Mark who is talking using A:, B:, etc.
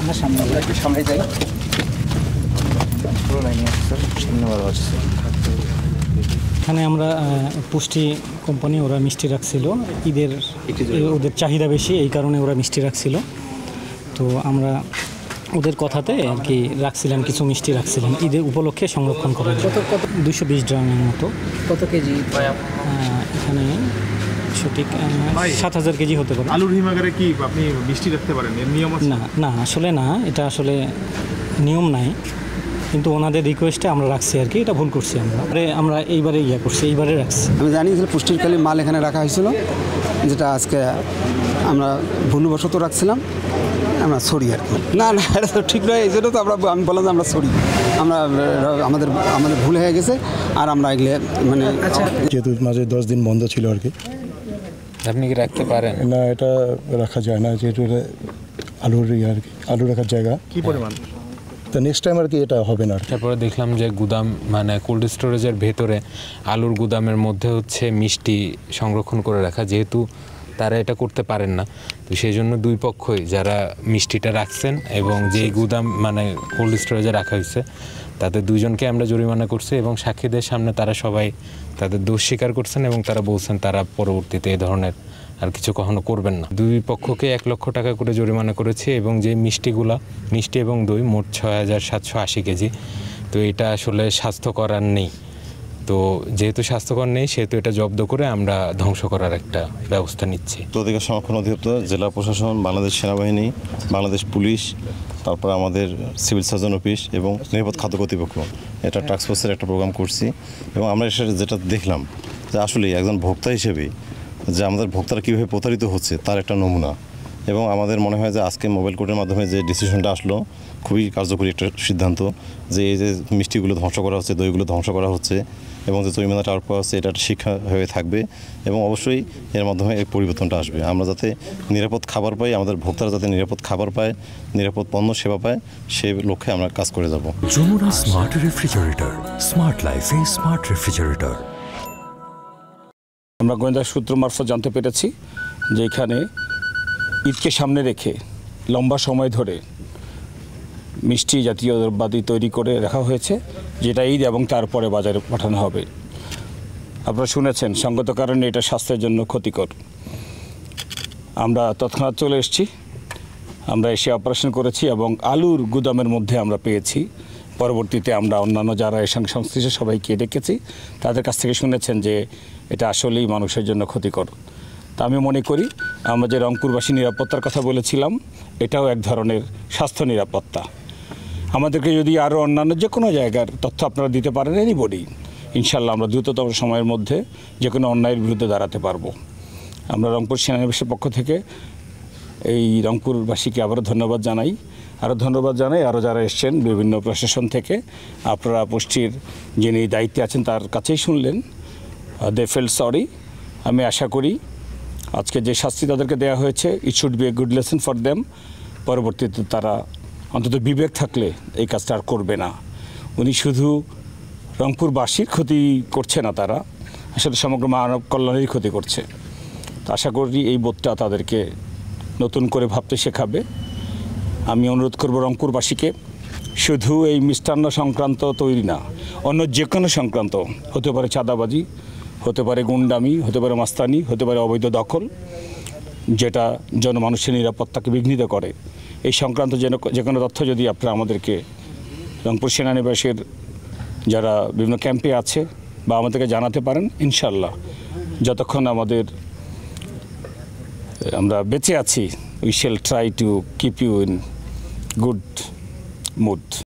A: আমরা সামনে একটু সামনে যাই। পুরো লাইনে আছে স্যার, সামনে বড় আছে স্যার।
B: এখানে আমরা পুষ্টি কোম্পানি ওরা মিষ্টি রাখছিল, ঈদের ওদের চাহিদা বেশি, এই কারণে ওরা মিষ্টি রাখছিল। তো আমরা ওদের কথাতে আর কি রাখছিলাম, কিছু মিষ্টি রাখছিলাম ঈদের উপলক্ষে সংরক্ষণ করার জন্য। কত 220 ড্রামের মতো।
A: কত কেজি?
B: এখানে সঠিক 7000 কেজি হতে পারে।
C: আলুর হিমাগারে কি আপনি মিষ্টি রাখতে পারেন, এর নিয়ম আছে?
B: না না, আসলে না, এটা আসলে নিয়ম নাই, কিন্তু ওনাদের রিকোয়েস্টে আমরা রাখছি আর কি। এটা ভুল করছি আমরা এইবারে করছি, এইবারে রাখছি।
D: আমি জানি যে পুষ্টিকালী মাল এখানে রাখা হয়েছিল, যেটা আজকে আমরা ভুলবশত রাখছিলাম। আমরা সরি আর কি। না না, এটা তো ঠিক নয়, এই জন্য তো আমি বললাম যে আমরা সরি, আমরা আমাদের ভুল হয়ে গেছে। আর আমরা এগুলো মানে
E: যেহেতু মাঝে 10 দিন বন্ধ ছিল আর কি।
F: আপনি কি রাখতে পারেন?
E: না, এটা রাখা যায় না, যেহেতু আলুর আর কি, আলু রাখার জায়গা।
C: কি পরিমাণ?
E: তো নেক্সট টাইম আর কি এটা হবে না।
F: তারপরে দেখলাম যে গুদাম মানে কোল্ড স্টোরেজের ভেতরে আলুর গুদামের মধ্যে হচ্ছে মিষ্টি সংরক্ষণ করে রাখা, যেহেতু তারা এটা করতে পারেন না, তো সেই জন্য দুই পক্ষই যারা মিষ্টিটা রাখছেন এবং যেই গুদাম মানে কোল্ড স্টোরেজে রাখা হয়েছে তাদের দুইজনকে আমরা জরিমানা করছি এবং সাক্ষীদের সামনে তারা সবাই তাদের দোষ স্বীকার করছেন এবং তারা বলছেন তারা পরবর্তীতে এই ধরনের আর কিছু কখনো করবেন না। দুই পক্ষকে 1 লক্ষ টাকা করে জরিমানা করেছি এবং যে মিষ্টি এবং দই মোট 6780 কেজি। তো এটা আসলে স্বাস্থ্যকর আর নেই, তো যেহেতু স্বাস্থ্যকর নেই সেহেতু এটা জব্দ করে আমরা ধ্বংস করার একটা ব্যবস্থা নিচ্ছি।
G: অধিকার সংরক্ষণ অধিদপ্তর, জেলা প্রশাসন, বাংলাদেশ সেনাবাহিনী, বাংলাদেশ পুলিশ, তারপর আমাদের সিভিল সার্জন অফিস এবং নিরাপদ খাদ্য কর্তৃপক্ষ, এটা টাস্ক ফোর্সের একটা প্রোগ্রাম করছি। এবং আমরা যেটা দেখলাম যে আসলে একজন ভোক্তা হিসেবে যে আমাদের ভোক্তারা কীভাবে প্রতারিত হচ্ছে তার একটা নমুনা। এবং আমাদের মনে হয় যে আজকে মোবাইল কোর্টের মাধ্যমে যে ডিসিশনটা আসলো খুবই কার্যকরী একটা সিদ্ধান্ত, যে এই যে মিষ্টিগুলো ধ্বংস করা হচ্ছে, দইগুলো ধ্বংস করা হচ্ছে এবং যে জরিমানাটা আরোপ করা হচ্ছে, এটা একটা শিক্ষা হয়ে থাকবে এবং অবশ্যই এর মাধ্যমে এই পরিবর্তনটা আসবে। আমরা যাতে নিরাপদ খাবার পাই, আমাদের ভোক্তারা যাতে নিরাপদ খাবার পায়, নিরাপদ পণ্য সেবা পায়, সেই লক্ষ্যে আমরা কাজ করে যাব।
H: যমুনা স্মার্ট রেফ্রিজারেটর, স্মার্ট লাইফে স্মার্ট রেফ্রিজারেটর।
I: আমরা গোয়েন্দা সূত্র মারফত জানতে পেরেছি যে এখানে ঈদকে সামনে রেখে লম্বা সময় ধরে মিষ্টি জাতীয় দ্রব্যাদি তৈরি করে রাখা হয়েছে, যেটা ঈদ এবং তারপরে বাজারে পাঠানো হবে। আপনারা শুনেছেন, সঙ্গত কারণে এটা স্বাস্থ্যের জন্য ক্ষতিকর। আমরা তৎক্ষণাৎ চলে এসেছি, আমরা এসে অপারেশন করেছি এবং আলুর গুদামের মধ্যে আমরা পেয়েছি। পরবর্তীতে আমরা অন্যান্য যারা এর সঙ্গে সংশ্লিষ্ট সবাইকে ডেকেছি, তাদের কাছ থেকে শুনেছেন যে এটা আসলেই মানুষের জন্য ক্ষতিকর। তা আমি মনে করি আমরা যে রংপুরবাসী নিরাপত্তার কথা বলেছিলাম, এটাও এক ধরনের স্বাস্থ্য নিরাপত্তা। আমাদেরকে যদি আরও অন্যান্য যে কোনো জায়গার তথ্য আপনারা দিতে পারেন, এনিবডি, ইনশাল্লাহ আমরা দ্রুততম সময়ের মধ্যে যে কোনো অন্যায়ের বিরুদ্ধে দাঁড়াতে পারবো। আমরা রংপুর সেনানিবাসের পক্ষ থেকে এই রংপুরবাসীকে আবারও ধন্যবাদ জানাই। আরও ধন্যবাদ জানাই আরও যারা এসছেন বিভিন্ন প্রশাসন থেকে। আপনারা পুষ্টির যিনি দায়িত্বে আছেন তার কাছেই শুনলেন, দে ফেল্ট সরি। আমি আশা করি আজকে যে শাস্তি তাদেরকে দেওয়া হয়েছে, it should B a good lesson for them. পরবর্তীতে তারা অন্তত বিবেক থাকলে এই কাজটা আর করবে না। উনি শুধু রংপুরবাসীর ক্ষতি করছে না, তারা আসলে সমগ্র মানব কল্যাণেরই ক্ষতি করছে। তো আশা করি এই বোধটা তাদেরকে নতুন করে ভাবতে শেখাবে। আমি অনুরোধ করব রংপুরবাসীকে, শুধু এই মিষ্টান্ন সংক্রান্ত তৈরি না, অন্য যে কোনো সংক্রান্ত, হতে পারে চাঁদাবাজি, হতে পারে গুন্ডামি, হতে পারে মাস্তানি, হতে পারে অবৈধ দখল, যেটা জনমানুষের নিরাপত্তাকে বিঘ্নিত করে, এই সংক্রান্ত যে কোনো তথ্য যদি আপনারা আমাদেরকে রংপুর সেনানিবাসের যারা বিভিন্ন ক্যাম্পে আছে বা আমাদেরকে জানাতে পারেন, ইনশাল্লাহ যতক্ষণ আমরা বেঁচে আছি, we shall try to keep you in good mood.